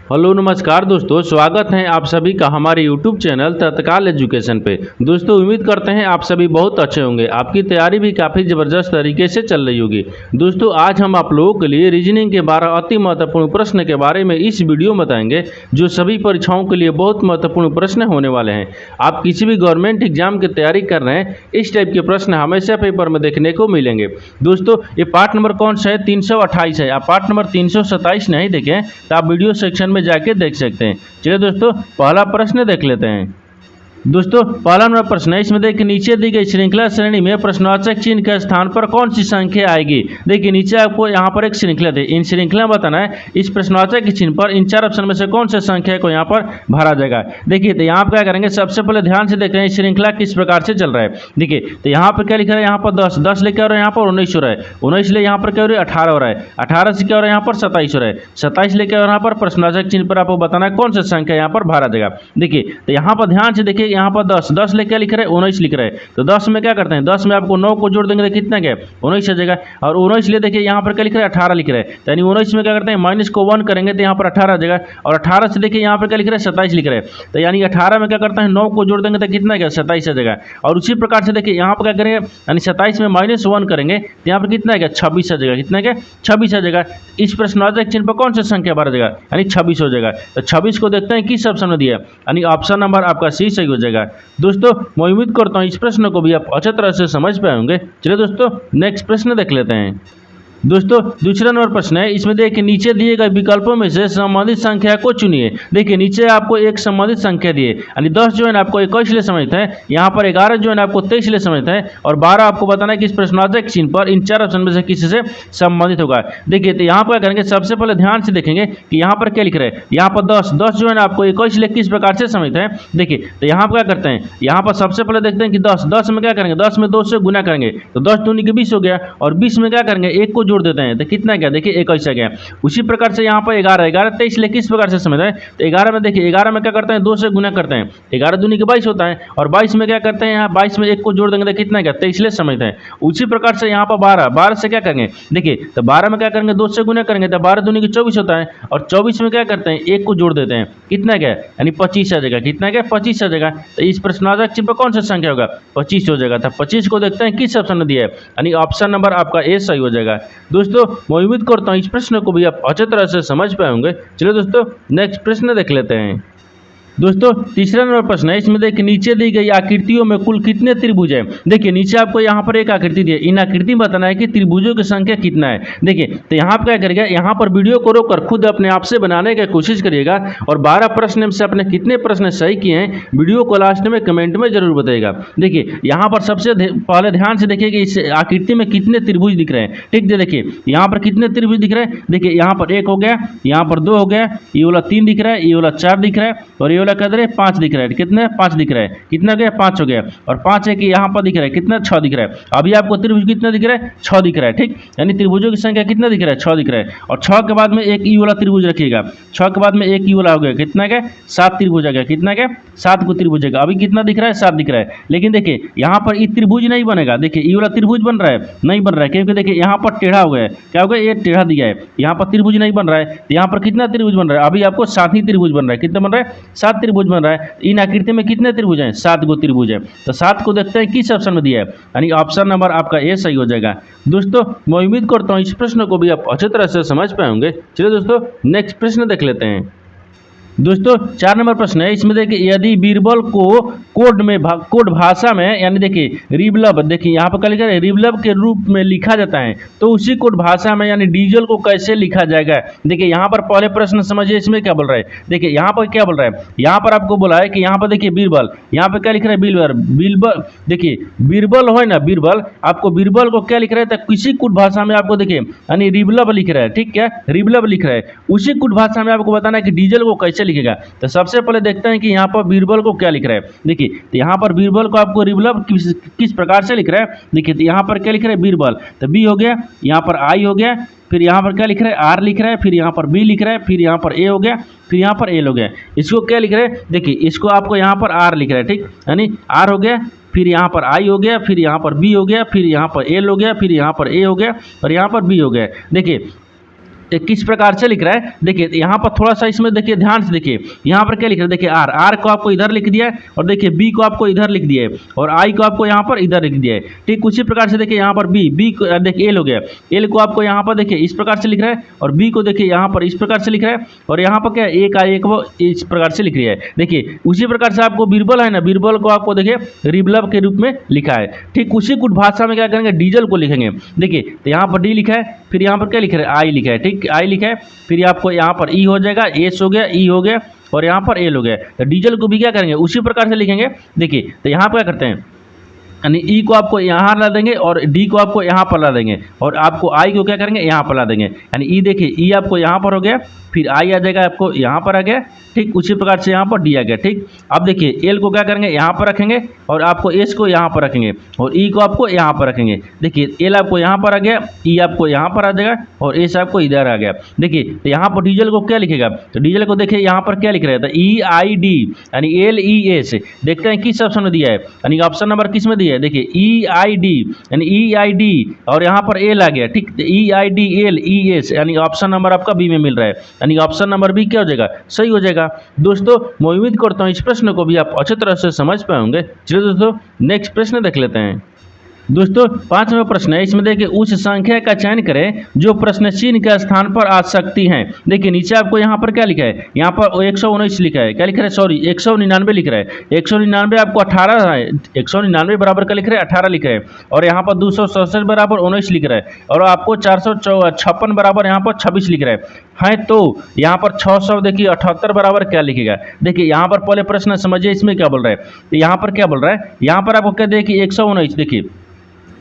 Hello नमस्कार दोस्तों, स्वागत है आप सभी का हमारे YouTube चैनल तत्काल एजुकेशन पे। दोस्तों उम्मीद करते हैं आप सभी बहुत अच्छे होंगे। आपकी तैयारी भी काफ़ी ज़बरदस्त तरीके से चल रही होगी। दोस्तों आज हम आप लोगों के लिए रीजनिंग के 12 अति महत्वपूर्ण प्रश्न के बारे में इस वीडियो में बताएंगे, जो सभी परीक्षाओं के लिए बहुत महत्वपूर्ण प्रश्न होने वाले हैं। आप किसी भी गवर्नमेंट एग्जाम की तैयारी कर रहे हैं, इस टाइप के प्रश्न हमेशा पेपर में देखने को मिलेंगे। दोस्तों ये पार्ट नंबर कौन सा है? 328 है। आप पार्ट नंबर 327 नहीं देखें तो आप वीडियो सेक्शन में जाके देख सकते हैं। चलिए दोस्तों पहला प्रश्न देख लेते हैं। दोस्तों पहला नंबर प्रश्न है, इसमें देखिए नीचे दी गई श्रृंखला श्रेणी में प्रश्नवाचक चिन्ह के स्थान पर कौन सी संख्या आएगी। देखिए नीचे आपको यहाँ पर एक श्रृंखला दी, इन श्रृंखला बताना है इस प्रश्नवाचक के चिन्ह पर इन चार ऑप्शन में से कौन से संख्या को यहाँ पर भरा जाएगा। देखिए तो यहाँ पर क्या करेंगे, सबसे पहले ध्यान से देख रहे हैं श्रृंखला किस प्रकार से चल रहा है। देखिए तो यहाँ पर क्या लिख रहा है, यहाँ पर 10 लेके आ रहा है, यहाँ पर 19 हो रहा है, 19 ले यहाँ पर क्या हो रहा है 18 हो रहा है, 18 से क्या हो रहा है यहाँ पर 27 हो रहा है, 27 लेके आ रहा है यहाँ पर प्रश्नवाचक चिन्ह पर आपको बताना है कौन सा संख्या यहाँ पर भरा जाएगा। देखिए तो यहाँ पर ध्यान से देखिए, यहाँ पर 10 ले क्या लिख रहे हैं 19 लिख रहे हैं, तो 10 में क्या करते हैं, 10 में आपको 9 को जोड़ देंगे तो कितना क्या 19 आ जाएगा। और 19 ले देखिए यहाँ पर क्या लिख रहे हैं 18 लिख रहे हैं, तो यानी 19 में क्या करते हैं माइनस को 1 करेंगे तो यहाँ पर 18 आ जाएगा। और 18 से देखिए यहाँ पर क्या लिख रहे हैं 27 लिख रहे हैं, तो यानी 18 में क्या करते हैं 9 को जोड़ देंगे तो कितना क्या 27 आ जाएगा। और उसी प्रकार से देखिए यहाँ पर क्या करेंगे, यानी 27 में -1 करेंगे तो यहाँ पर कितना क्या 26 आ जाएगा, कितना क्या 26 आ जाएगा। इस प्रश्नवाचक चिन्ह पर कौन सा संख्या भरा जाएगा, यानी 26 हो जाएगा। तो 26 को देखते हैं किस ऑप्शन में दिया, यानी ऑप्शन नंबर आपका सी सही हो जाएगा। दोस्तों मैं उम्मीद करता हूँ इस प्रश्न को भी आप अच्छे तरह से समझ पाए होंगे। चलिए दोस्तों नेक्स्ट प्रश्न देख लेते हैं। दोस्तों दूसरा नंबर प्रश्न है, इसमें देखिए नीचे दिए गए विकल्पों में से संबंधित संख्या को चुनिए। देखिए नीचे आपको एक संबंधित संख्या दिए, यानी 10 जो है ना आपको 21 ले समझते हैं, यहाँ पर 11 जो है ना आपको 23 ले समझते हैं, और 12 आपको बताना है कि इस प्रश्नवाचक चिन्ह पर इन चार ऑप्शन में से किसी से संबंधित होगा। देखिए तो यहाँ पर क्या करेंगे, सबसे पहले ध्यान से देखेंगे कि यहाँ पर क्या लिख रहे हैं, यहाँ पर 10 जो है ना आपको 21 ले किस प्रकार से समझते हैं। देखिए तो यहाँ पर क्या करते हैं, यहाँ पर सबसे पहले देखते हैं कि 10 में क्या करेंगे, 10 में 2 से गुना करेंगे तो 10 दूनी के 20 हो गया, और 20 में क्या करेंगे 1 को जोड़ देते हैं तो कितना क्या देखिए 21 आ गया। उसी प्रकार से यहाँ पर 11 23 ले किस प्रकार से समझते हैं, तो 11 में देखिए 11 में क्या करते हैं 2 से गुना करते हैं, 11 दूनी के 22 होता है, और 22 में क्या करते हैं यहाँ 22 में 1 को जोड़ देंगे तो कितना क्या 23 ले समझते हैं। उसी प्रकार से यहाँ पर 12 से क्या करेंगे, देखिए तो 12 में क्या करेंगे 2 से गुना करेंगे तो 12 दूनी के 24 होता है, और 24 में क्या करते हैं 1 को जोड़ देते हैं, कितना क्या यानी 25 आ जाएगा, कितना क्या 25 आ जाएगा। तो इस प्रश्नवाचक चिन्ह पर कौन सा संख्या होगा 25 हो जाएगा। तो 25 को देखते हैं किस ऑप्शन में दिया है, यानी ऑप्शन नंबर आपका ए सही हो जाएगा। दोस्तों मैं उम्मीद करता हूँ इस प्रश्न को भी आप अच्छे तरह से समझ पाए होंगे। चलिए दोस्तों नेक्स्ट प्रश्न देख लेते हैं। दोस्तों तीसरा नंबर प्रश्न है, इसमें देखिए नीचे दी गई आकृतियों में कुल कितने त्रिभुज हैं। देखिए नीचे आपको यहाँ पर एक आकृति दी है, इन आकृति में बताना है कि त्रिभुजों की संख्या कितना है। देखिए तो यहाँ पर क्या करिएगा, यहाँ पर वीडियो को रोककर खुद अपने आप से बनाने की कोशिश करिएगा, और 12 प्रश्न में से अपने कितने प्रश्न सही किए हैं वीडियो को लास्ट में कमेंट में जरूर बताइएगा। देखिए यहाँ पर सबसे पहले ध्यान से देखिए कि इस आकृति में कितने त्रिभुज दिख रहे हैं। ठीक है, देखिए यहाँ पर कितने त्रिभुज दिख रहे हैं। देखिए यहाँ पर 1 हो गया, यहाँ पर 2 हो गया, ये वाला 3 दिख रहा है, ये वाला 4 दिख रहा है, और ये कितने 5 दिख रहा है, कितने 5 दिख रहा है, कितना गया 5 हो गया, और 5 है कि यहाँ पर दिख रहा है कितना 6 दिख रहा है। अभी आपको त्रिभुज कितना दिख रहा है 6 दिख रहा है। ठीक, यानी त्रिभुजों की संख्या कितना दिख रहा है 6 दिख रहा है, और 6 के बाद में एक ई वाला त्रिभुज रखिएगा, 6 के बाद में एक ई वाला हो गया, कितना क्या 7 त्रिभुज आ गया, कितना क्या 7 को त्रिभुज है। अभी कितना दिख रहा है 7 दिख रहा है, लेकिन देखिए यहाँ पर ई त्रिभुज नहीं बनेगा। देखिए ई वाला त्रिभुज बन रहा है, नहीं बन रहा है, क्योंकि देखिए यहाँ पर टेढ़ा हो गया, क्या हो गया ये टेढ़ा दिया है, यहाँ पर त्रिभुज नहीं बन रहा है। यहाँ पर कितना त्रिभुज बन रहा है, अभी आपको 7 ही त्रिभुज बन रहा है, कितना बन रहा है 7 त्रिभुज बन रहा है। इन आकृति में कितने त्रिभुज हैं 7 गो त्रिभुज है। तो 7 को देखते हैं किस ऑप्शन में दिया है, यानी ऑप्शन नंबर आपका ए सही हो जाएगा। दोस्तों मैं उम्मीद करता हूँ इस प्रश्न को भी आप अच्छी तरह से समझ पाए होंगे। चलिए दोस्तों नेक्स्ट प्रश्न देख लेते हैं। दोस्तों 4 नंबर प्रश्न है, इसमें देखिए यदि बीरबल को कोड भाषा में, यानी देखिए रिबलब, देखिए यहाँ पर क्या लिखा है रिबलब के रूप में लिखा जाता है, तो उसी कोड भाषा में यानी डीजल को कैसे लिखा जाएगा। देखिए यहाँ पर पहले प्रश्न समझिए, इसमें क्या बोल रहा है। देखिए यहाँ पर क्या बोल रहा है, यहाँ पर आपको बोला है कि यहाँ पर देखिए बीरबल, यहाँ पर क्या लिख रहा है बीरबल। देखिए बीरबल हो ना बीरबल, आपको बीरबल को क्या लिख रहा है, तो किसी कोड भाषा में आपको देखिए यानी रिबलब लिख रहा है। ठीक है, रिबलब लिख रहा है, उसी कोड भाषा में आपको बताना है कि डीजल को कैसे लिखेगा। तो सबसे पहले देखते हैं कि यहाँ पर बीरबल को क्या लिख रहा है। देखिए तो यहाँ पर बीरबल को आपको रिबलब किस प्रकार से लिख रहा है। देखिए तो यहाँ पर क्या लिख रहा है बीरबल, तो बी हो गया, यहाँ पर आई हो गया, फिर यहाँ पर क्या लिख रहा है आर लिख रहा है, फिर यहाँ पर बी लिख रहा है, फिर यहाँ पर ए हो गया, फिर यहाँ पर एल हो गया। इसको क्या लिख रहा है, देखिए इसको आपको यहाँ पर आर लिख रहा है। ठीक, यानी आर हो गया, फिर यहाँ पर आई हो गया, फिर यहाँ पर बी हो गया, फिर यहाँ पर एल हो गया, फिर यहाँ पर ए हो गया, और यहाँ पर बी हो गया। देखिए किस प्रकार से लिख रहा है, देखिए यहाँ पर थोड़ा सा इसमें देखिए ध्यान से देखिए, यहाँ पर क्या लिख रहा है, देखिए आर, आर को आपको इधर लिख दिया है और देखिए बी को आपको इधर लिख दिया है और आई को आपको यहाँ पर इधर लिख दिया है। ठीक उसी प्रकार से देखिए यहाँ पर बी, बी को देखिए एल हो गया, एल को आपको यहाँ पर देखिए इस प्रकार से लिख रहा है और बी को देखिए यहाँ पर इस प्रकार से लिख रहा है और यहाँ पर क्या ए का एक वो इस प्रकार से लिख रहा है। देखिए उसी प्रकार से आपको बीरबल है ना, बीरबल को आपको देखिए रिबलब के रूप में लिखा है। ठीक उसी कुछ भाषा में क्या करेंगे, डीजल को लिखेंगे। देखिए तो यहाँ पर डी लिखा है, फिर यहाँ पर क्या लिख रहा है, आई लिखा है। ठीक आई लिखा है, फिर आपको यहाँ पर ई हो जाएगा, एस हो गया, ई हो गया और यहाँ पर एल हो गया। तो डीजल को भी क्या करेंगे, उसी प्रकार से लिखेंगे। देखिए तो यहाँ पर क्या करते हैं, यानी ई को आपको यहाँ ला देंगे और डी को आपको यहाँ पर ला देंगे और आपको आई को क्या करेंगे, यहाँ पर ला देंगे। यानी ई देखिए ई आपको यहाँ पर हो गया, फिर आई आ जाएगा आपको यहाँ पर आ गया। ठीक उसी प्रकार से यहाँ पर डी आ गया। ठीक अब देखिए एल को क्या करेंगे, यहाँ पर रखेंगे और आपको एस को यहाँ पर रखेंगे और ई को आपको यहाँ पर रखेंगे। देखिए एल आपको यहाँ पर आ गया, ई आपको यहाँ पर आ जाएगा और एस आपको इधर आ गया। देखिए तो यहाँ पर डीजल को क्या लिखेगा, तो डीजल को देखिए यहाँ पर क्या लिख रहा है, तो ई आई डी यानी एल ई एस। देखते हैं किस ऑप्शन में दिया है, यानी ऑप्शन नंबर किस में दिया है, देखिए ई आई डी यानी ई आई डी और यहाँ पर एल आ गया। ठीक E I D L E S यानी ऑप्शन नंबर आपका बी में मिल रहा है, यानी ऑप्शन नंबर बी क्या हो जाएगा, सही हो जाएगा। दोस्तों मैं उम्मीद करता हूँ इस प्रश्न को भी आप अच्छी तरह से समझ पाए होंगे। चलिए दोस्तों नेक्स्ट प्रश्न देख लेते हैं। दोस्तों 5वां प्रश्न है, इसमें देखिए उस संख्या का चयन करें जो प्रश्न चिन्ह के स्थान पर आ सकती है। देखिए नीचे आपको यहाँ पर क्या लिखा है, यहाँ पर 119 लिखा है, क्या लिख रहा है, सॉरी 199 लिख रहा है। 199 आपको 18 है, 199 बराबर का लिख रहा है 18 लिख रहा है और यहाँ पर 267 बराबर 19 लिख रहा है और आपको 456 बराबर यहाँ पर 26 लिख रहा है। तो यहाँ पर 600 देखिए 78 बराबर क्या लिखेगा। देखिए यहाँ पर पहले प्रश्न समझिए इसमें क्या बोल रहा है, यहाँ पर क्या बोल रहा है, यहाँ पर आपको क्या देखिए 119 देखिए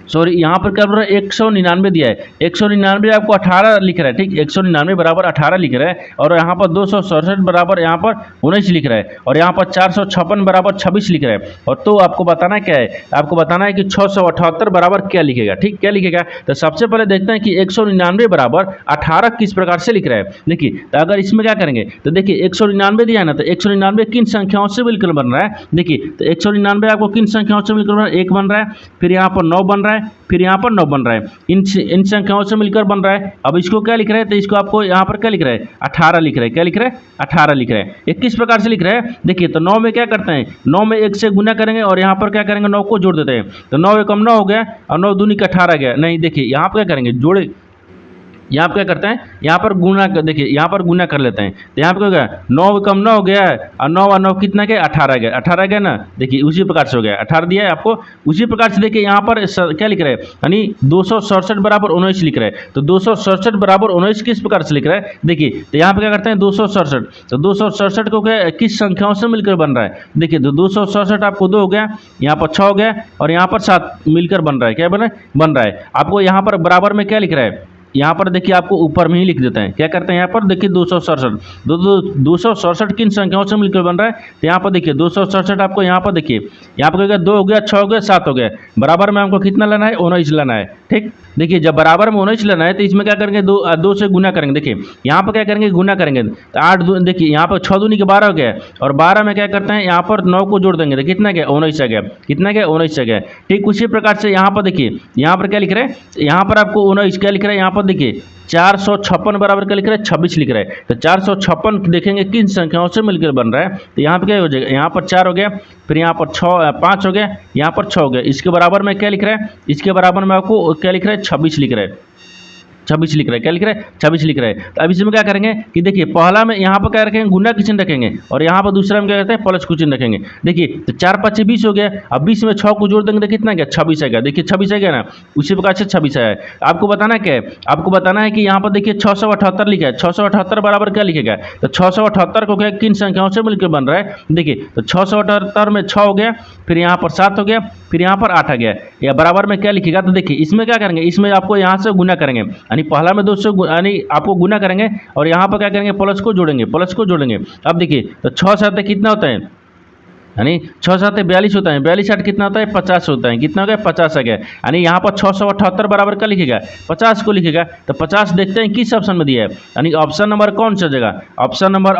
सॉरी यहाँ पर क्या बोल रहा है 199 दिया है, 199 आपको 18 लिख रहा है। ठीक 199 बराबर 18 लिख रहा है और यहाँ पर 267 बराबर यहाँ पर 19 लिख रहा है और यहाँ पर 456 बराबर 26 लिख रहा है। और तो आपको बताना क्या है, आपको बताना है कि 678 बराबर क्या लिखेगा। ठीक क्या लिखेगा, तो सबसे पहले देखते हैं कि 199 बराबर 18 किस प्रकार से लिख रहा है। देखिए तो अगर इसमें क्या करेंगे, तो देखिए 199 दिया है ना, तो 199 किन संख्याओं से मिलकर बन रहा है। देखिए तो 199 आपको किन संख्याओं से मिलकर बन रहा है, 1 बन रहा है, फिर यहाँ पर 9 बन रहा है, फिर यहाँ पर 9 बन रहा है, इन संख्याओं से मिलकर बन रहा है। अब इसको क्या लिख रहा है, तो इसको आपको यहाँ पर क्या लिख रहा है 18 लिख रहा है, क्या लिख रहा है 18 लिख रहा है। ये किस प्रकार से लिख रहा है, देखिए तो 9 में क्या करते हैं, 9 में 1 से गुना करेंगे और यहाँ पर क्या करेंगे 9 को जोड़ देते हैं। तो 9 एकम 9 हो गया और 9 दूनी का 18 गया। नहीं देखिए यहाँ पर क्या करेंगे, जोड़े यहाँ पर क्या करते हैं, यहाँ पर गुना कर, देखिए यहाँ पर गुना कर लेते हैं। तो यहाँ पर क्या हो गया 9 कम 9 हो गया है और 9 और 9 कितना गया 18 गया, 18 गया ना। देखिए उसी प्रकार से हो गया, 18 दिया है आपको। उसी प्रकार से देखिए यहाँ पर क्या लिख रहा है, यानी 267 बराबर 19 लिख रहा है। तो 267 बराबर 19 किस प्रकार से लिख रहा है, देखिए तो यहाँ पर क्या करते हैं 267, तो 267 को क्या किस संख्याओं से मिलकर बन रहा है। देखिए तो 267 आपको 2 हो गया, यहाँ पर 6 हो गया और यहाँ पर 7 मिलकर बन रहा है, क्या बन रहा है। आपको यहाँ पर बराबर में क्या लिख रहा है, यहाँ पर देखिए आपको ऊपर में ही लिख देते हैं, क्या करते हैं यहाँ पर देखिए 267 किन संख्याओं से मिलकर बन रहा है। तो यहाँ पर देखिए 267 आपको यहाँ पर देखिए यहाँ पर क्या 2 हो गया, 6 हो गया, 7 हो गया, बराबर में हमको कितना लेना है 19 लेना है। ठीक देखिए जब बराबर में 19 लेना है तो इसमें क्या करेंगे 2 से गुना करेंगे। देखिए यहाँ पर क्या करेंगे गुना करेंगे, तो 8 देखिए यहाँ पर 6 दूनी के 12 हो गया और 12 में क्या करते हैं यहाँ पर 9 को जोड़ देंगे, तो कितना गया 19 आ गया, कितना गया 19 आ गया। ठीक उसी प्रकार से यहाँ पर देखिए यहाँ पर क्या लिख रहे हैं, यहाँ पर आपको 19 क्या लिख रहा है, यहाँ पर देखिए 456 बराबर क्या लिख रहा है 26 लिख रहा है। तो 456 देखेंगे किन संख्याओं से मिलकर बन रहा है। तो यहाँ पर क्या हो जाएगा, यहाँ पर 4 हो गया, फिर यहाँ पर 5 हो गया, यहाँ पर 6 हो गया। इसके बराबर में क्या लिख रहा है, इसके बराबर में आपको क्या लिख रहा है 26 लिख रहा है, 26 लिख रहा है, क्या लिख रहा है 26 लिख रहा है। तो अब इसमें क्या करेंगे कि देखिए पहला में यहाँ पर क्या रखेंगे गुना की चिन्ह रखेंगे और यहाँ पर दूसरा में क्या करते हैं प्लस की चिन्ह रखेंगे। देखिए तो 4 5 20 हो गया, अब 20 में 6 को जोड़ देंगे तो कितना गया 26 आएगा। देखिए 26 आएगा ना, उसी प्रकार से 26 आया है। आपको बताना क्या है, आपको बताना है कि यहाँ पर देखिए 678 लिखा है, 678 बराबर क्या लिखेगा, तो 678 को क्या किन संख्याओं से मिलकर बन रहा है। देखिए तो 678 में 6 हो गया, फिर यहाँ पर 7 हो गया, फिर यहाँ पर 8 आ गया, या बराबर में क्या लिखेगा। तो देखिए इसमें क्या करेंगे, इसमें आपको यहाँ से गुना करेंगे, यानी पहला में 2 से यानी आपको गुना करेंगे और यहाँ पर क्या करेंगे प्लस को जोड़ेंगे, प्लस को जोड़ेंगे। अब देखिए तो 6 7 कितना होता है, यानी 6 7 42 होता है, 42 8 कितना होता है 50 होता है, कितना हो गया 50 आ गया। यानी यहाँ पर 678 बराबर का लिखेगा 50 को लिखेगा। तो 50 देखते हैं किस ऑप्शन में दिया है, यानी ऑप्शन नंबर कौन सा जगह, ऑप्शन नंबर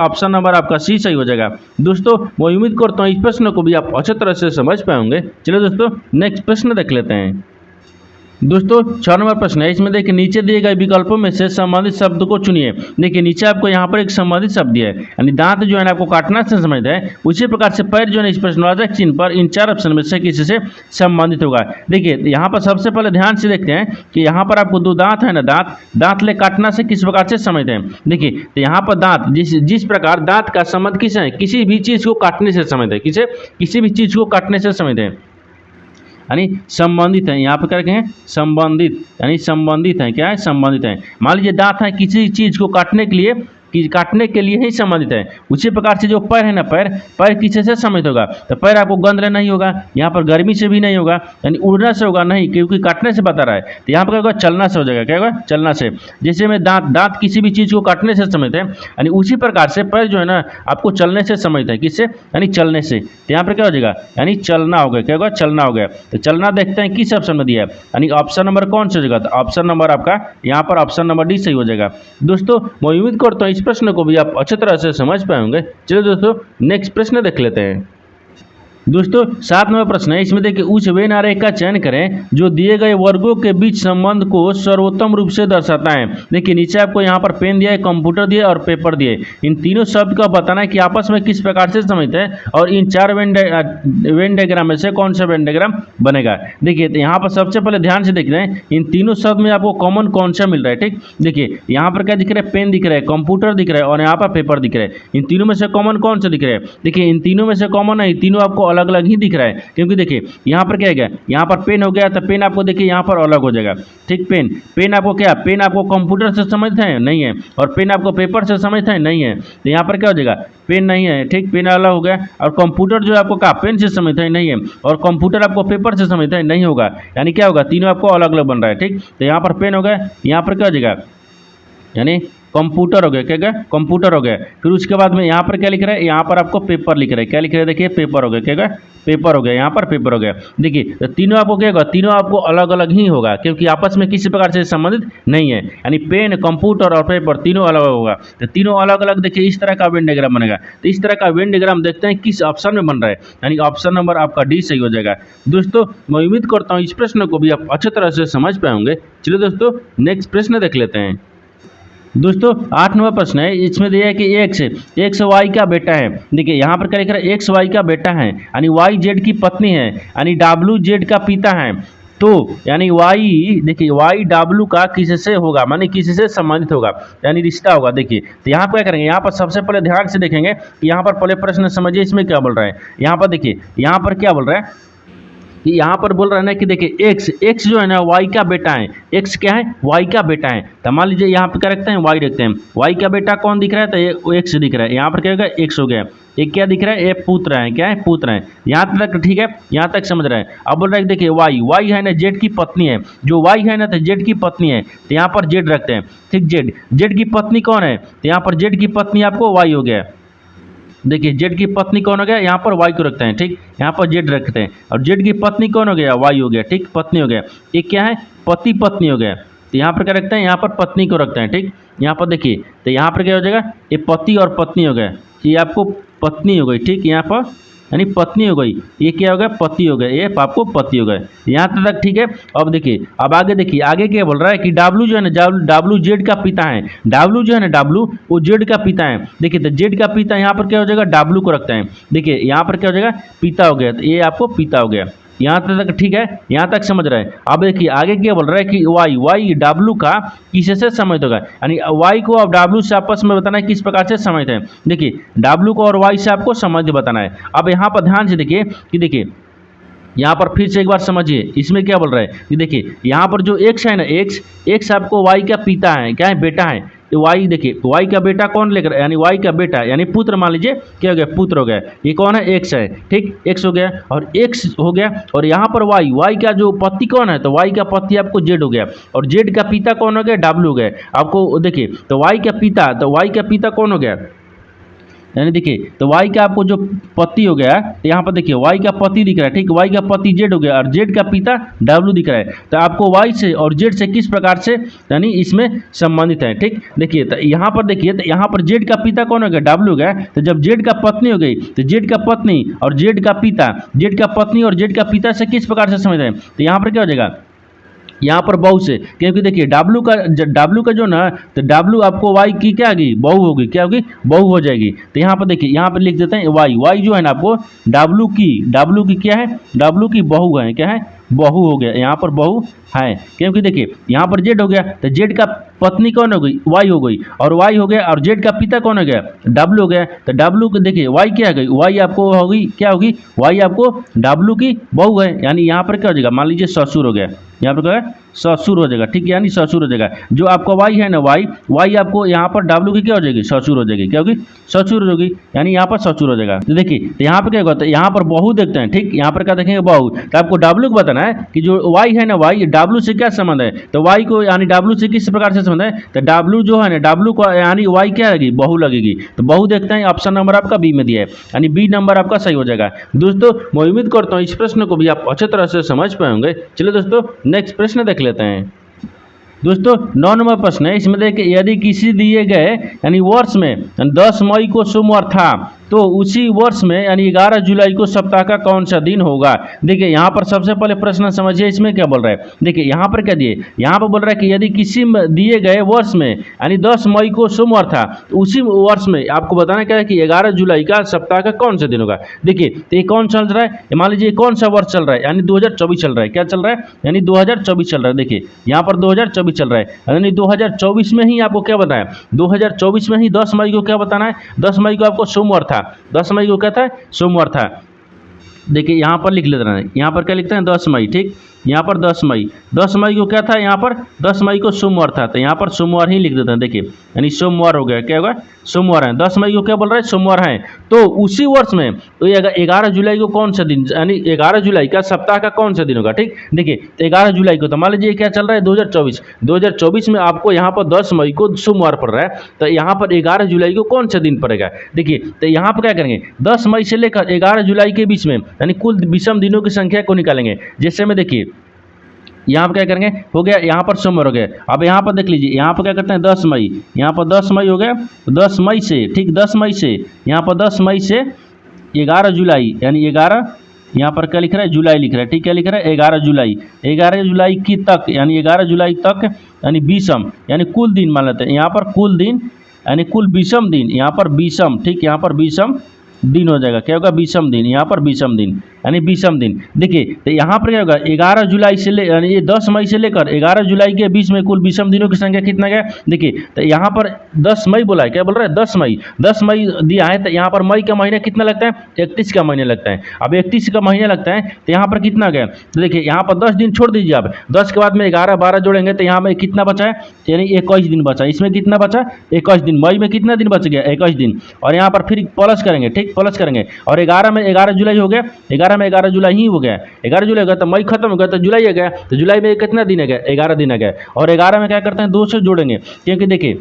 आपका सी सही हो जाएगा। दोस्तों मैं उम्मीद करता हूँ इस प्रश्न को भी आप अच्छे तरह से समझ पाएंगे। चलिए दोस्तों नेक्स्ट प्रश्न देख लेते हैं। दोस्तों 6 नंबर प्रश्न है, इसमें देखिए नीचे दिए गए विकल्पों में से संबंधित शब्द को चुनिए। देखिए नीचे आपको यहाँ पर एक संबंधित शब्द दिया है, यानी दांत जो है ना आपको काटना से समझते हैं, उसी प्रकार से पैर जो है इस प्रश्नवाचक चिन्ह पर इन 4 ऑप्शन में से किसी से संबंधित होगा। देखिए यहाँ पर सबसे पहले ध्यान से देखते हैं कि यहाँ पर आपको 2 दांत है ना, दांत ले काटना से किस प्रकार से समझते हैं। देखिए तो यहाँ पर दांत जिस प्रकार दांत का संबंध किस है, किसी भी चीज को काटने से समझते हैं, किसी भी चीज को काटने से समझते हैं, यानी संबंधित है। यहाँ पर करके हैं संबंधित, यानी संबंधित है, क्या है संबंधित है। मान लीजिए दांत है किसी चीज को काटने के लिए ही संबंधित है। उसी प्रकार से जो पैर है ना, पैर किसी से संबंधित होगा, तो पैर आपको गंध नहीं होगा, यहाँ पर गर्मी से भी नहीं होगा, यानी उड़ने से होगा नहीं, क्योंकि काटने से बता रहा है। तो यहाँ पर क्या होगा, चलना से हो जाएगा, क्या होगा चलना से। जैसे में दांत किसी भी चीज को काटने से समझते हैं, यानी उसी प्रकार से पैर जो है ना आपको चलने से समझते हैं, किससे, यानी चलने से। तो यहाँ पर क्या हो जाएगा, यानी चलना हो गया, क्या होगा चलना हो गया। तो चलना देखते हैं किस ऑप्शन में दिया है, यानी ऑप्शन नंबर कौन सा हो जाएगा, तो ऑप्शन नंबर आपका यहाँ पर ऑप्शन नंबर डी सही हो जाएगा। दोस्तों मैं उम्मीद करता हूँ इस प्रश्न को भी आप अच्छी तरह से समझ पाएंगे। चलिए दोस्तों नेक्स्ट प्रश्न देख लेते हैं। दोस्तों 7 नंबर प्रश्न है, इसमें देखिए उस वेन आरेख का चयन करें जो दिए गए वर्गों के बीच संबंध को सर्वोत्तम रूप से दर्शाता है। देखिए नीचे आपको यहाँ पर पेन दिया है, कंप्यूटर दिया है और पेपर दिए। इन तीनों शब्द का बताना है कि आपस में किस प्रकार से समझते हैं और इन 4 वेन डायग्राम में से कौन सा वेन डायग्राम बनेगा। देखिए तो यहाँ पर सबसे पहले ध्यान से देख रहे हैं इन तीनों शब्द में आपको कॉमन कौन सा मिल रहा है। ठीक, देखिए यहाँ पर क्या दिख रहा है, पेन दिख रहा है, कंप्यूटर दिख रहा है और यहाँ पर पेपर दिख रहा है। इन तीनों में से कॉमन कौन सा दिख रहा है, देखिए इन तीनों में से कॉमन है, तीनों आपको अलग अलग ही दिख रहा है। क्योंकि देखिए यहाँ पर क्या है, यहाँ पर पेन हो गया, तो पेन आपको देखिए यहाँ पर अलग हो जाएगा। ठीक, पेन आपको क्या, पेन आपको कंप्यूटर से समझते हैं नहीं है, और पेन आपको पेपर से समझते हैं नहीं है। तो यहाँ पर क्या हो जाएगा, पेन नहीं है। ठीक, पेन अलग हो गया, और कंप्यूटर जो आपको क्या पेन से समझते हैं नहीं है, और कंप्यूटर आपको पेपर से समझते हैं नहीं होगा, यानी क्या होगा, तीनों आपको अलग अलग बन रहा है। ठीक, तो यहाँ पर पेन हो गया, यहाँ पर क्या हो जाएगा, यानी कंप्यूटर हो गया, क्या गया कंप्यूटर हो गया। फिर उसके बाद में यहाँ पर क्या लिख रहा है, यहाँ पर आपको पेपर लिख रहा है, क्या लिख रहा है, देखिए पेपर हो गया, क्या गया पेपर हो गया, यहाँ पर पेपर हो गया। देखिए तो तीनों आपको क्या होगा, तीनों आपको अलग अलग ही होगा, क्योंकि आपस में किसी प्रकार से संबंधित नहीं है, यानी पेन कंप्यूटर और पेपर तीनों अलग होगा। तो तीनों अलग अलग देखिए इस तरह का वेन डायग्राम बनेगा। तो इस तरह का वेन डायग्राम देखते हैं किस ऑप्शन में बन रहा है, यानी ऑप्शन नंबर आपका डी सही हो जाएगा। दोस्तों मैं उम्मीद करता हूँ इस प्रश्न को भी आप अच्छी तरह से समझ पाएंगे। चलिए दोस्तों नेक्स्ट प्रश्न देख लेते हैं। दोस्तों 8 नंबर प्रश्न है, इसमें दिया है कि एक्स वाई का बेटा है। देखिए यहाँ पर क्या लिख रहा है, एक्स वाई का बेटा है, यानी वाई जेड की पत्नी है, यानी डब्ल्यू जेड का पिता है। तो यानी वाई, देखिए वाई डब्ल्यू का किससे होगा, माने किसी से संबंधित होगा, यानी रिश्ता होगा। देखिए तो यहाँ पर क्या करेंगे, यहाँ पर सबसे पहले ध्यान से देखेंगे कि यहाँ पर पहले प्रश्न समझिए इसमें क्या बोल रहा है। यहाँ पर देखिए यहाँ पर क्या बोल रहा है कि यहाँ पर बोल रहा है ना कि देखिए एक्स जो है ना वाई का बेटा है। एक्स क्या है, वाई का बेटा है। तो मान लीजिए यहाँ पे क्या रखते हैं, वाई रखते हैं। वाई का बेटा कौन दिख रहा है, तो ये एक्स दिख रहा है। यहाँ पर क्या होगा, एक्स हो गया। एक क्या दिख रहा है, ये पुत्र है, क्या है पुत्र है। यहाँ तक ठीक है, यहाँ तक समझ रहे हैं। अब बोल रहा है देखिए वाई है ना जेड की पत्नी है, जो वाई है ना तो जेड की पत्नी है, तो यहाँ पर जेड रखते हैं। ठीक, जेड की पत्नी कौन है, तो यहाँ पर जेड की पत्नी आपको वाई हो गया। देखिए जेड की पत्नी कौन हो गया, यहाँ पर वाई को रखते हैं। ठीक, यहाँ पर जेड रखते हैं, और जेड की पत्नी कौन हो गया, वाई हो गया। ठीक, पत्नी हो गया। एक क्या है, पति पत्नी हो गया। तो यहाँ पर क्या रखते हैं, यहाँ पर पत्नी को रखते हैं। ठीक, यहाँ पर देखिए तो यहाँ पर क्या हो जाएगा, ये पति और पत्नी हो गया, ये आपको पत्नी हो गई। ठीक, यहाँ पर यानी पत्नी हो गई, ये क्या हो गया, पति हो गया, ये आपको पति हो गए। यहाँ तक ठीक है। अब देखिए अब आगे देखिए, आगे क्या बोल रहा है कि डब्ल्यू जो है ना, डब्ल्यू जेड का पिता है। डब्ल्यू जो है ना, डब्ल्यू वो जेड का पिता है। देखिए तो जेड का पिता यहाँ पर क्या हो जाएगा, डब्ल्यू को रखते हैं। देखिए यहाँ पर क्या हो जाएगा, पिता हो गया, तो ये आपको पिता हो गया। यहाँ तक ठीक है, यहाँ तक समझ रहे हैं। अब देखिए आगे क्या बोल रहा है कि वाई डब्ल्यू का किसी से समझ होगा, यानी वाई को अब डब्ल्यू से आपस में बताना है किस प्रकार से समझते हैं। देखिए डब्ल्यू को और वाई से आपको समझ बताना है। अब यहाँ पर ध्यान से देखिए कि देखिए यहाँ पर फिर से एक बार समझिए इसमें क्या बोल रहा है कि देखिए यहाँ पर जो एक्स है ना, एक्स आपको वाई का पिता है, क्या है, बेटा है। तो वाई देखिए वाई का बेटा कौन लेकर, यानी वाई का बेटा यानी पुत्र, मान लीजिए क्या हो गया, पुत्र हो गया। ये कौन है, एक्स है। ठीक, एक्स हो गया और एक्स हो गया। और यहाँ पर वाई का जो पति कौन है, तो वाई का पति आपको जेड हो गया, और जेड का पिता कौन हो गया, डब्ल्यू हो गया। आपको देखिए तो वाई का पिता कौन हो गया, यानी देखिए तो वाई का आपको जो पति हो गया, तो यहाँ पर देखिए वाई का पति दिख रहा है। ठीक, वाई का पति जेड हो गया, और जेड का पिता डब्ल्यू दिख रहा है। तो आपको वाई से और जेड से किस प्रकार से यानी इसमें संबंधित है। ठीक, देखिए तो यहाँ पर देखिए तो यहाँ पर जेड का पिता कौन हो गया, डब्ल्यू हो गया। तो जब जेड का पत्नी हो गई, तो जेड का पत्नी और जेड का पिता, जेड का पत्नी और जेड का पिता से किस प्रकार से समझ रहे हैं। तो यहाँ पर क्या हो जाएगा, यहाँ पर बहु से, क्योंकि देखिए डब्लू का जो ना, तो डब्लू आपको वाई की क्या होगी, बहु होगी, क्या होगी, बहु हो जाएगी। तो यहाँ पर देखिए, यहाँ पर लिख देते हैं वाई, वाई जो है ना आपको डब्लू की क्या है, डब्लू की बहु है, क्या है, बहु हो गया, यहाँ पर बहु है। क्योंकि देखिए यहाँ पर जेड हो गया, तो जेड का पत्नी कौन हो गई, वाई हो गई, और वाई हो गया, और जेड का पिता कौन हो गया, डब्लू हो गया। तो डब्लू को देखिए वाई क्या हो गई, वाई आपको होगी, क्या होगी, वाई आपको डब्लू की बहु है, यानी यहाँ पर क्या हो जाएगा, मान लीजिए ससुर हो गया, यहाँ पर क्या है, ससुर हो जाएगा, ठीक है, यानी ससुर हो जाएगा। जो आपका वाई है ना, वाई आपको यहाँ पर डब्लू की क्या हो जाएगी, ससुर हो जाएगी, क्या होगी, ससुर होगी, यानी यहाँ पर ससुर हो जाएगा। तो देखिए, तो यहाँ पर क्या होगा, तो यहाँ पर बहु देखते हैं, ठीक, यहाँ पर क्या देखेंगे, बहु। तो आपको डब्लू को बताना है कि जो वाई है ना, वाई डब्लू से क्या संबंध है, तो वाई को यानी डब्लू से किस प्रकार से संबंध है, तो डब्लू जो है ना, डब्लू को यानी वाई क्या लगेगी, बहु लगेगी। तो बहु देखते हैं, ऑप्शन नंबर आपका बी में दिया है, यानी बी नंबर आपका सही हो जाएगा। दोस्तों मैं उम्मीद करता हूँ इस प्रश्न को भी आप अच्छे तरह से समझ पाए होंगे। चलिए दोस्तों नेक्स्ट प्रश्न देख लेते हैं। दोस्तों 9 नंबर प्रश्न है, इसमें देखिए, यदि किसी दिए गए यानी वर्ष में 10 मई को सोमवार था, तो उसी वर्ष में यानी 11 जुलाई को सप्ताह का कौन सा दिन होगा। देखिए यहाँ पर सबसे पहले प्रश्न समझिए, इसमें क्या बोल रहा है, देखिए यहाँ पर क्या दिए, यहाँ पर बोल रहा है कि यदि किसी दिए गए वर्ष में यानी 10 मई को सोमवार था, तो उसी वर्ष में आपको बताना क्या है कि 11 जुलाई का सप्ताह का कौन सा दिन होगा। देखिए तो ये कौन चल रहा है, मान लीजिए कौन सा वर्ष चल रहा है, यानी 2024 चल रहा है, क्या चल रहा है, यानी 2024 चल रहा है। देखिए यहाँ पर 2024 चल रहा है, यानी 2024 में ही आपको क्या बताया, 2024 में ही 10 मई को क्या बताना है, 10 मई को आपको सोमवार था, 10 मई को क्या था, सोमवार था। देखिए यहाँ पर लिख लेते हैं, यहाँ पर क्या लिखते हैं, 10 मई, ठीक, यहाँ पर 10 मई को क्या था, यहाँ पर 10 मई को सोमवार था, तो यहाँ पर सोमवार ही लिख देते हैं। देखिए यानी सोमवार हो गया, क्या होगा, सोमवार है, 10 मई को क्या बोल रहा है, सोमवार है। तो उसी वर्ष में तो 11 जुलाई को कौन सा दिन, यानी 11 जुलाई का सप्ताह का कौन सा दिन होगा, ठीक। देखिए तो 11 जुलाई को, तो मान लीजिए क्या चल रहा है, 2024 में आपको यहाँ पर 10 मई को सोमवार पड़ रहा है, तो यहाँ पर 11 जुलाई को कौन सा दिन पड़ेगा। देखिए तो यहाँ पर क्या करेंगे, 10 मई से लेकर 11 जुलाई के बीच में यानी कुल विषम दिनों की संख्या को निकालेंगे। जैसे में देखिए यहाँ पर क्या करेंगे, हो गया, यहाँ पर सोमवार हो गया। अब यहाँ पर देख लीजिए, यहाँ पर क्या करते हैं, 10 मई, यहाँ पर 10 मई हो गया, 10 मई से, ठीक, 10 मई से, यहाँ पर 10 मई से 11 जुलाई, यानी 11, यहाँ पर क्या लिख रहा है, जुलाई लिख रहा है, ठीक, क्या लिख रहा है, 11 जुलाई की तक, यानी 11 जुलाई तक, यानी विषम, यानी कुल दिन मान लेते हैं, यहाँ पर कुल दिन यानी कुल विषम दिन, यहाँ पर विषम, ठीक, यहाँ पर विषम दिन हो जाएगा, क्या होगा, विषम दिन, यहाँ पर विषम दिन यानी विषम दिन। देखिए तो यहाँ पर क्या होगा, 11 जुलाई से ले यानी ये 10 मई से लेकर 11 जुलाई के बीच में कुल विषम दिनों की संख्या कितना गया। देखिए तो यहाँ पर 10 मई बोला है, क्या बोल रहा है, 10 मई दिया है, तो यहाँ पर मई का महीना कितना लगता है, 31 का महीना लगता है। अब 31 का महीना लगता है, तो यहाँ पर कितना गया, तो देखिए यहाँ पर 10 दिन छोड़ दीजिए आप, 10 के बाद में 11 12 जोड़ेंगे, तो यहाँ में कितना बचा है, यानी 21 दिन बचा। इसमें कितना बचा, 21 दिन। मई में कितना दिन बच गया, 21 दिन, और यहाँ पर फिर प्लस करेंगे, ठीक, प्लस करेंगे, और 11 में 11 जुलाई हो गया, 11 जुलाई ही हो गया, 11 जुलाई हो गया, तो मई खत्म हो गया, तो जुलाई आ गया, तो जुलाई में कितना दिन है गया, 11 दिन आ गया। और 11 में क्या करते हैं, 2 से जोड़ेंगे, क्योंकि देखिए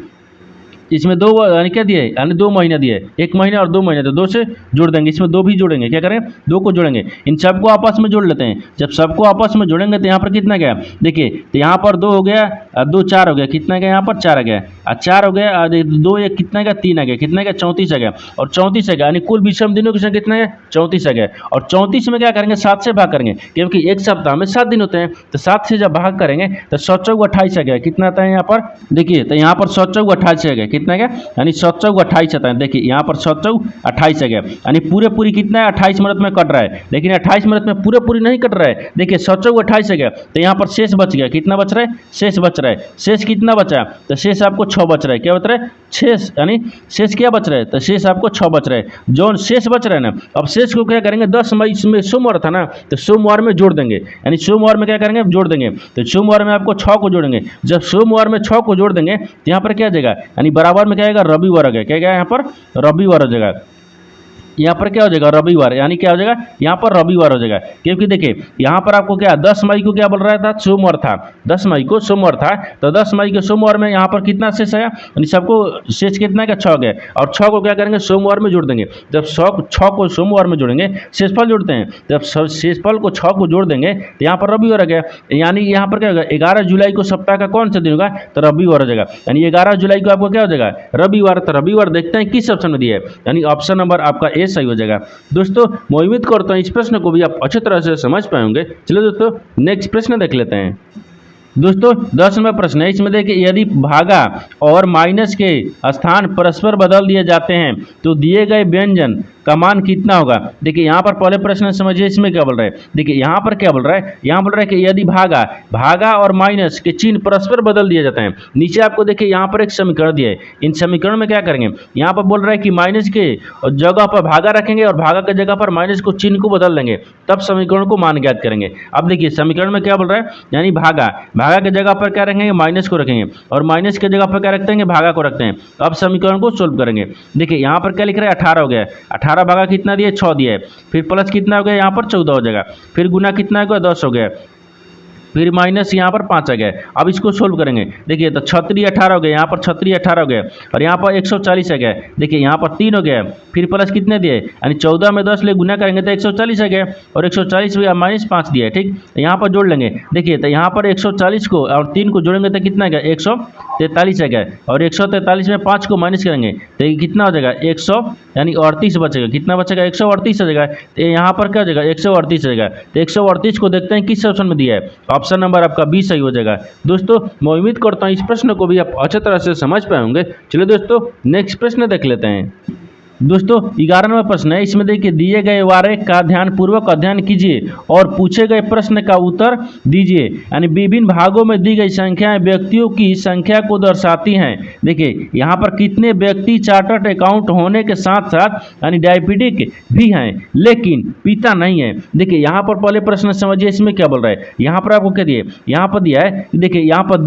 इसमें 2 यानी क्या दिए, यानी 2 महीना दिए, 1 महीना और 2 महीने, तो 2 से जोड़ देंगे, इसमें 2 भी जोड़ेंगे, क्या करें, 2 को जोड़ेंगे, इन सबको आपस में जोड़ लेते हैं। जब सबको आपस में जोड़ेंगे तो यहाँ पर कितना गया, देखिए तो यहाँ पर 2 हो गया, 2 4 हो गया, कितना गया, यहाँ पर 4 आ गया, 4 हो गया, 2 1 कितना गया, 3 आ गया, कितना गया, 34 आ गया, और 34 आ गया, यानी कुल विषम दिनों की संख्या कितना गया, 34 आ गया। और 34 में क्या करेंगे, 7 से भाग करेंगे, क्योंकि एक सप्ताह में 7 दिन होते हैं, तो 7 से जब भाग करेंगे तो 7 चौक 28 आ गया, कितना आता है यहाँ पर, देखिए तो यहाँ पर 7 चौक 28 आ गया, कितना गया, यानी 7 चौक 28 आता है। देखिए यहाँ पर 7 चौक 28 आ गया, यानी पूरी कितना है, 28 मिनट में कट रहा है, लेकिन 28 मिनट में पूरी नहीं कट रहा है। देखिए 7 चौक 28 आ गया, तो यहाँ पर शेष बच गया, कितना बच रहा है, शेष बच रहा है। शेष कितना बचा, तो शेष आपको 6 बच रहा है, क्या बच रहा है, शेष, यानी शेष क्या बच रहा है, तो शेष आपको 6 बच रहा है। जो शेष बच रहा है ना, अब शेष को क्या करेंगे, 10 मई में सोमवार था ना, तो सोमवार में जोड़ देंगे, यानी सोमवार में क्या करेंगे, जोड़ देंगे, तो सोमवार में आपको 6 को जोड़ेंगे। जब सोमवार में 6 को जोड़ देंगे तो यहाँ पर क्या आ जाएगा, यानी बराबर में क्या आएगा, रविवार आ गया, क्या गया यहाँ पर, रविवार हो जाएगा। यहाँ पर क्या हो जाएगा, रविवार, यानी क्या हो जाएगा, यहाँ पर रविवार हो जाएगा। क्योंकि देखिए यहाँ पर आपको क्या 10 मई को क्या बोल रहा था, सोमवार था, 10 मई को सोमवार था, तो 10 मई के सोमवार में यहाँ पर कितना शेष आया, यानी सबको शेष कितना का 6 गया, और 6 को क्या करेंगे, सोमवार में जोड़ देंगे। जब 6 को सोमवार में जोड़ेंगे, शेषफल जोड़ते हैं, जब शेषफल को 6 को जोड़ देंगे तो यहाँ पर रविवार आ गया, यानी यहाँ पर क्या होगा, 11 जुलाई को सप्ताह का कौन सा दिन होगा, तो रविवार हो जाएगा, यानी 11 जुलाई को आपको क्या हो जाएगा, रविवार। तो रविवार देखते हैं किस ऑप्शन में दिया है, यानी ऑप्शन नंबर आपका ए सही हो जाएगा। दोस्तों मैं उम्मीद करता हूं इस प्रश्न को भी आप अच्छी तरह से समझ पाएंगे। चलिए दोस्तों नेक्स्ट प्रश्न देख लेते हैं। दोस्तों 10 नंबर प्रश्न है, इसमें देखिए यदि भागा और माइनस के स्थान परस्पर बदल दिए जाते हैं तो दिए गए व्यंजन का मान कितना होगा। देखिए यहाँ पर पहले प्रश्न समझिए, इसमें क्या बोल रहा है। देखिए यहाँ पर क्या बोल रहा है, यहाँ बोल रहा है कि यदि भागा और माइनस के चिन्ह परस्पर बदल दिए जाते हैं। नीचे आपको देखिए यहाँ पर एक समीकरण दिया है, इन समीकरण में क्या करेंगे, यहाँ पर बोल रहा है कि माइनस के जगह पर भागा रखेंगे और भागा के जगह पर माइनस को चिन्ह को बदल देंगे, तब समीकरण को मान ज्ञात करेंगे। अब देखिए समीकरण में क्या बोल रहा है, यानी भागा के जगह पर क्या रखेंगे, माइनस को रखेंगे और माइनस के जगह पर क्या रखते हैं, भागा को रखते हैं। अब समीकरण को सोल्व करेंगे। देखिए यहाँ पर क्या लिख रहा है, 18 हो गया, 18 भागा कितना दिया, 6 दिया है, फिर प्लस कितना हो गया, यहाँ पर 14 हो जाएगा, फिर गुना कितना हो गया, 10 हो गया, फिर माइनस यहाँ पर 5 आ गया। अब इसको सोल्व करेंगे। देखिए तो 36 18 हो गया, यहाँ पर 36 18 हो गया और यहाँ पर 140 आ गया। देखिए यहाँ पर 3 हो गया, फिर प्लस कितने दिए, यानी 14 में 10 ले गुना करेंगे तो 140 आ गया और 140 में माइनस 5 दिया है। ठीक, यहाँ पर जोड़ लेंगे। देखिए तो यहाँ पर 140 को और 3 को जोड़ेंगे तो कितना आ गया, 143 आ गया और 143 में 5 को माइनस करेंगे तो ये कितना हो जाएगा, 100 यानी 38 बचेगा। कितना बचेगा, 138 आ जाएगा। तो यहाँ पर क्या हो जाएगा, 138 आ जाएगा। तो 138 को देखते हैं किस ऑप्शन में दिया है, ऑप्शन नंबर आपका 20 सही हो जाएगा। दोस्तों मैं उम्मीद करता हूँ इस प्रश्न को भी आप अच्छी तरह से समझ पाए होंगे। चलिए दोस्तों नेक्स्ट प्रश्न देख लेते हैं। दोस्तों 11 नंबर प्रश्न है, इसमें देखिए दिए गए आरेख का ध्यानपूर्वक अध्ययन कीजिए और पूछे गए प्रश्न का उत्तर दीजिए। यानी विभिन्न भागों में दी गई संख्याएं व्यक्तियों की संख्या को दर्शाती हैं। देखिए यहाँ पर कितने व्यक्ति चार्टर्ड अकाउंट होने के साथ साथ यानी डायबिटिक भी हैं लेकिन पिता नहीं है। देखिए यहाँ पर पहले प्रश्न समझिए, इसमें क्या बोल रहा है। यहाँ पर आपको क्या दिए, यहाँ पर दिया है, देखिए यहाँ पर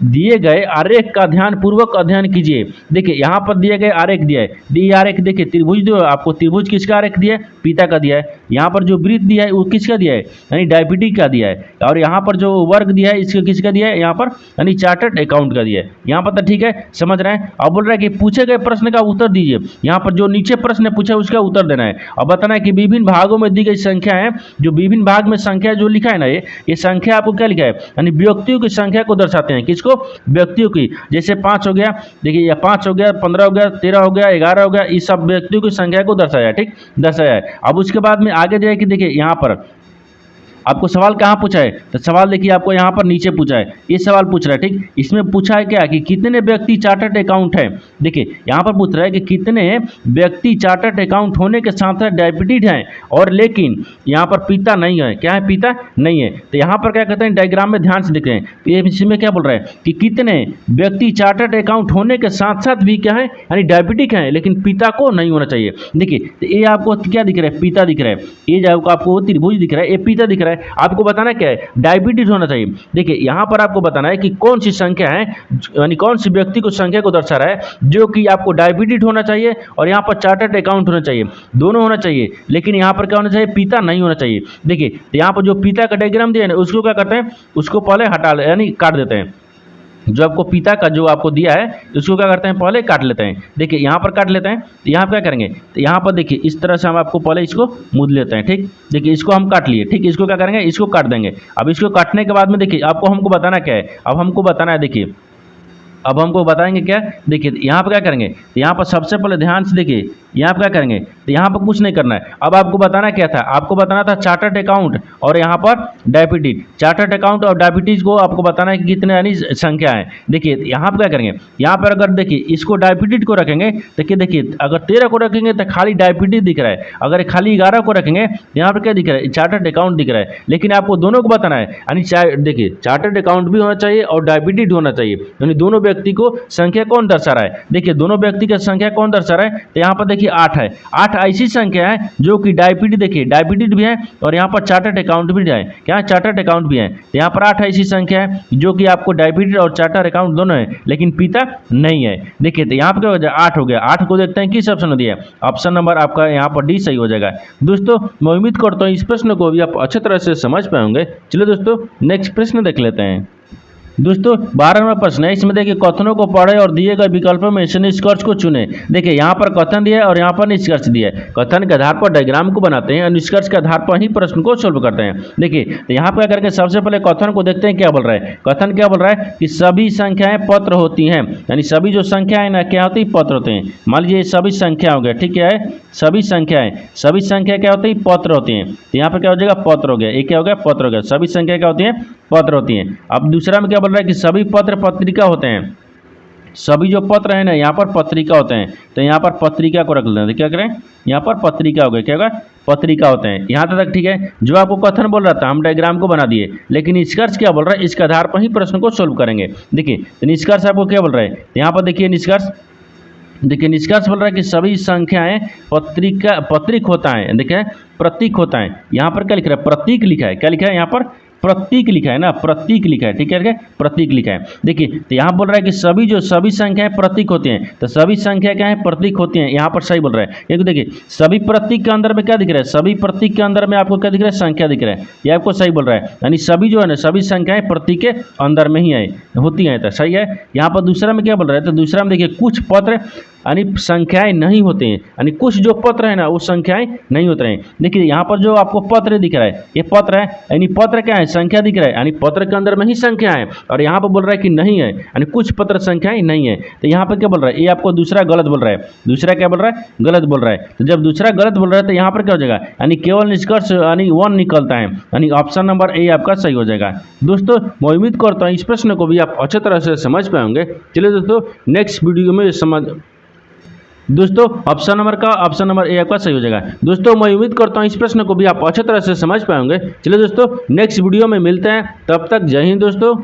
दिए गए आरेख का ध्यानपूर्वक अध्ययन कीजिए। देखिए यहाँ पर दिए गए आरेख दिया है, आरेख देखिए त्रिभुज दो, आपको त्रिभुज किसका आरेख दिया है, पिता का दिया है। यहाँ पर जो वृत्त दिया है वो किसका दिया है, यानी डायबिटिक का दिया है। और यहाँ पर जो वर्ग दिया है इसको किसका दिया है, यहाँ पर यानी चार्टर्ड अकाउंट का दिया है। यहाँ पर तो ठीक है, समझ रहे हैं। अब बोल रहा है कि पूछे गए प्रश्न का उत्तर दीजिए। यहाँ पर जो नीचे प्रश्न पूछा उसका उत्तर देना है और बताना है कि विभिन्न भागों में दी गई संख्या है। जो विभिन्न भाग में संख्या जो लिखा है ना, ये संख्या आपको क्या लिखा है, यानी व्यक्तियों की संख्या को दर्शाते हैं। किसको, व्यक्तियों की। जैसे 5 हो गया, देखिए यह 5 हो गया, 15 हो गया, 13 हो गया, 11 हो गया, इस सब व्यक्तियों की संख्या को दर्शाया। ठीक, दर्शाया है। अब उसके बाद में आगे जाए कि देखिए यहाँ पर आपको सवाल कहाँ पूछा है, तो सवाल देखिए आपको यहाँ पर नीचे पूछा है, ये सवाल पूछ रहा है। ठीक, इसमें पूछा है क्या कि कितने व्यक्ति चार्टर्ड अकाउंट है। देखिए यहाँ पर पूछ रहा है कि कितने व्यक्ति चार्टर्ड अकाउंट होने के साथ साथ डायबिटिक हैं और लेकिन यहाँ पर पिता नहीं है। क्या है, पिता नहीं है। तो यहाँ पर क्या कहते हैं, डायग्राम में ध्यान से देख रहे हैं, ये इसमें क्या बोल रहा है कि कितने व्यक्ति चार्टर्ड अकाउंट होने के साथ साथ भी क्या है, यानी डायबिटिक है लेकिन पिता को नहीं होना चाहिए। देखिए ये आपको क्या दिख रहा है, पिता दिख रहा है। ये जो आपको त्रिभुज दिख रहा है, ये पिता दिख रहा है। आपको बताना क्या है, डायबिटीज होना चाहिए। देखिए यहाँ पर आपको बताना है कि कौन सी संख्या है, यानी कौन सी व्यक्ति को संख्या को दर्शा रहा है जो कि आपको डायबिटीज होना चाहिए और यहाँ पर चार्टर्ड अकाउंट होना चाहिए, दोनों होना चाहिए। लेकिन यहाँ पर क्या होना चाहिए, पिता नहीं होना चाहिए। देखिए यहाँ पर जो पिता का डायग्राम दिया है ना, उसको क्या करते हैं, उसको पहले हटा यानी काट देते हैं। जो आपको पिता का जो आपको दिया है उसको क्या करते हैं, पहले काट लेते हैं। देखिए यहाँ पर काट लेते हैं, तो यहाँ पर क्या करेंगे, तो यहाँ पर देखिए इस तरह से हम आपको पहले इसको मूद लेते हैं। ठीक, देखिए इसको हम काट लिए। ठीक, इसको क्या करेंगे, इसको काट देंगे। अब इसको काटने के बाद में देखिए आपको हमको बताना क्या है, अब हमको बताना है, देखिए अब हमको बताएंगे क्या। देखिए यहाँ पर क्या करेंगे, तो यहाँ पर सबसे पहले ध्यान से देखिए, यहाँ पर क्या करेंगे, तो यहाँ पर कुछ नहीं करना है। अब आपको बताना क्या था, आपको बताना था चार्टर्ड अकाउंट और यहाँ पर डायबिटीज। चार्टर्ड अकाउंट और डायबिटीज को आपको बताना है कि कितने यानी संख्या है। देखिए यहाँ पर क्या करेंगे, यहाँ पर अगर देखिए इसको डायबिटीज को रखेंगे, देखिए अगर 13 को रखेंगे तो खाली डायबिटीज दिख रहा है, अगर खाली 11 को रखेंगे तो यहाँ पर क्या दिख रहा है, चार्टर्ड अकाउंट दिख रहा है। लेकिन आपको दोनों को बताना है, यानी देखिए चार्टर्ड अकाउंट भी होना चाहिए और डायबिटीज होना चाहिए, यानी दोनों व्यक्ति को संख्या कौन दर्शा रहा है। देखिए दोनों व्यक्ति की संख्या कौन दर्शा रहा है, तो यहाँ पर देखिए 8 है। 8 ऐसी संख्या है जो कि डायबिटीज, देखिए डायबिटीज भी है और यहाँ पर चार्टर्ड अकाउंट भी है। क्या चार्टर्ड अकाउंट भी है, तो यहाँ पर 8 ऐसी संख्या है जो कि आपको डायबिटीज और चार्टर्ड अकाउंट दोनों है लेकिन पिता नहीं है। देखिए तो यहाँ पर क्या हो जाए, 8 हो गया। 8 को देखते हैं किस ऑप्शन में दिया, ऑप्शन नंबर आपका यहाँ पर डी सही हो जाएगा। दोस्तों मैं उम्मीद करता हूँ इस प्रश्न को भी आप अच्छे तरह से समझ पाएंगे। चलिए दोस्तों नेक्स्ट प्रश्न देख लेते हैं। दोस्तों 12 नंबर प्रश्न है, इसमें देखिए कथनों को पढ़े और दिए गए विकल्पों में से निष्कर्ष को चुने। देखिए यहाँ पर कथन दिया है और यहाँ पर निष्कर्ष दिया है। कथन के आधार पर डायग्राम को बनाते हैं और निष्कर्ष के आधार पर ही प्रश्न को सोल्व करते हैं। देखिए तो यहाँ पर करके सबसे पहले कथन को देखते हैं क्या बोल रहा है। कथन क्या बोल रहा है कि सभी संख्याएं पत्र होती हैं, यानी सभी जो संख्याएं ना क्या होती है, पत्र होते हैं। मान लीजिए सभी संख्या हो गया, ठीक है, सभी संख्या क्या होती है, पत्र होती हैं। तो यहाँ पर क्या हो जाएगा, पत्र हो गया। ये क्या हो गया, पत्र हो गया। सभी संख्या क्या होती है, पत्र होती हैं। अब दूसरा में क्या बोल रहा है कि सभी पत्र पत्रिका होते हैं। सभी जो पत्र है ना यहाँ पर पत्रिका होते हैं, तो यहाँ पर पत्रिका को रख लेते हैं। क्या करें, यहाँ पर पत्रिका हो गए, क्या होगा, पत्रिका होते हैं। यहाँ तक ठीक है। जो आपको कथन बोल रहा था हम डायग्राम को बना दिए, लेकिन निष्कर्ष क्या बोल रहा है, इसके आधार पर ही प्रश्न को सोल्व करेंगे। देखिए तो निष्कर्ष आपको क्या बोल रहा है, यहाँ पर देखिए निष्कर्ष, देखिए निष्कर्ष बोल रहा है कि सभी संख्याएं प्रतीक होता है। देखिए प्रतीक होता है, यहाँ पर क्या लिख रहा है, प्रतीक लिखा है। क्या लिखा है, यहाँ पर प्रतीक लिखा है ना, प्रतीक लिखा है, ठीक है, प्रतीक लिखा है। देखिए तो यहाँ बोल रहा है कि सभी संख्याएं प्रतीक होती हैं, तो सभी संख्या क्या है, प्रतीक होती हैं। यहाँ पर सही बोल रहा है। एक देखिए सभी प्रतीक के अंदर में क्या दिख रहा है, सभी प्रतीक के अंदर में आपको क्या दिख रहा है, संख्या दिख रहा है। ये आपको सही बोल रहा है, यानी सभी जो है ना सभी संख्याएं प्रतीक के अंदर में ही होती हैं, तो सही है। यहाँ पर दूसरा में क्या बोल रहा है, तो दूसरा में देखिए कुछ पत्र यानी संख्याएं नहीं होते हैं, यानी कुछ जो पत्र है ना वो संख्याएं नहीं होते हैं। देखिए यहाँ पर जो आपको पत्र दिख रहा है ये पत्र है, यानी पत्र क्या है, संख्या दिख रहा है, यानी पत्र के अंदर में ही संख्या है। और यहाँ पर बोल रहा है कि नहीं है, यानी कुछ पत्र संख्याएं नहीं है। तो यहाँ पर क्या बोल रहा है, ये आपको दूसरा गलत बोल रहा है। दूसरा क्या बोल रहा है, गलत बोल रहा है। तो जब दूसरा गलत बोल रहा है तो यहाँ पर क्या हो जाएगा, यानी केवल निष्कर्ष यानी 1 निकलता है, यानी ऑप्शन नंबर ए आपका सही हो जाएगा। दोस्तों मैं उम्मीद करता हूँ इस प्रश्न को भी आप अच्छे तरह से समझ पाएंगे। चलिए दोस्तों नेक्स्ट वीडियो में दोस्तों ऑप्शन नंबर ए आपका सही हो जाएगा। दोस्तों मैं उम्मीद करता हूँ इस प्रश्न को भी आप अच्छे तरह से समझ पाएंगे। चलिए दोस्तों नेक्स्ट वीडियो में मिलते हैं, तब तक जय हिंद दोस्तों।